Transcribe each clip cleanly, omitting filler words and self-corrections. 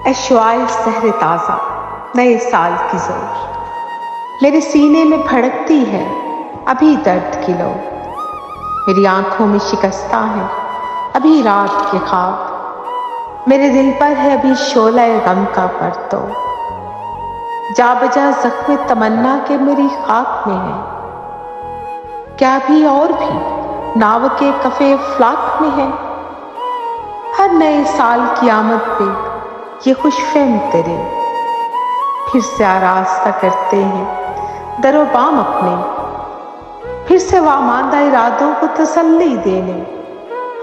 اے شعاع سحر تازہ نئے سال کی زور، میرے سینے میں بھڑکتی ہے ابھی درد کی لو، میری آنکھوں میں شکستہ ہے ابھی رات کے خواب، میرے دل پر ہے ابھی شعلہ غم کا پرتو، جا بجا زخم تمنا کے میری خاک میں ہے، کیا بھی اور بھی ناو کے کفے افلاک میں ہے، ہر نئے سال کی آمد پہ یہ خوش فہم تیرے پھر سے آراستہ کرتے ہیں در و بام اپنے، پھر سے واماندہ ارادوں کو تسلی دینے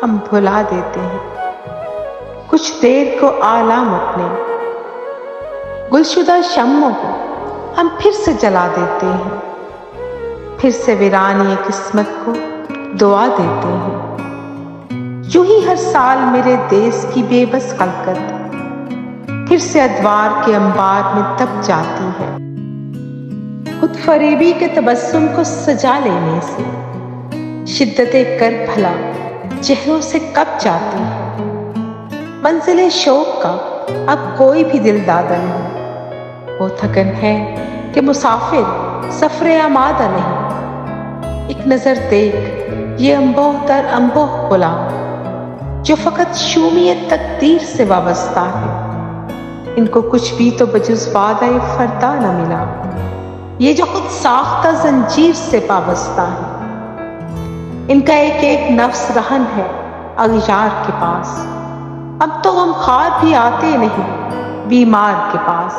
ہم بھلا دیتے ہیں کچھ دیر کو آلام اپنے، گلشدہ شمعوں کو ہم پھر سے جلا دیتے ہیں، پھر سے ویرانی قسمت کو دعا دیتے ہیں، یوں ہی ہر سال میرے دیس کی بے بس خلقت پھر سے ادوار کے انبار میں تپ جاتی ہے، خود فریبی کے تبسم کو سجا لینے سے شدت کر بھلا چہروں سے کب جاتی ہے، منزل شوق کا اب کوئی بھی دل دادا نہیں، وہ تھکن ہے کہ مسافر سفر آمادہ نہیں، ایک نظر دیکھ یہ انبوہ در انبوہ غلام جو فقط شومیت تقدیر سے وابستہ ہے، ان کو کچھ بھی تو بجز وعدہ فردا نہ ملا، یہ جو خود ساختہ زنجیر سے وابستہ ہے، ان کا ایک ایک نفس رہن ہے اغیار کے پاس، اب تو غمخوار بھی آتے نہیں بیمار کے پاس،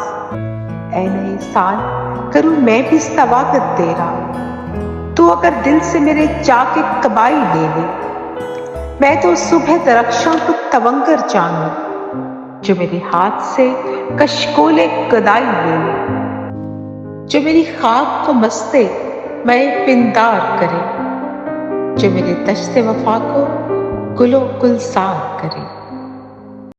اے نئے سال کروں میں بھی سواگت تیرا، تو اگر دل سے میرے چاک قبائی لے لے، میں تو صبح درخشاں کو تونگر جانوں جو میرے ہاتھ سے کشکول گدائی لے لے، جو میری خاک کو مستے میں پندار کرے، جو میرے دشت وفا کو گل و گلزار کرے۔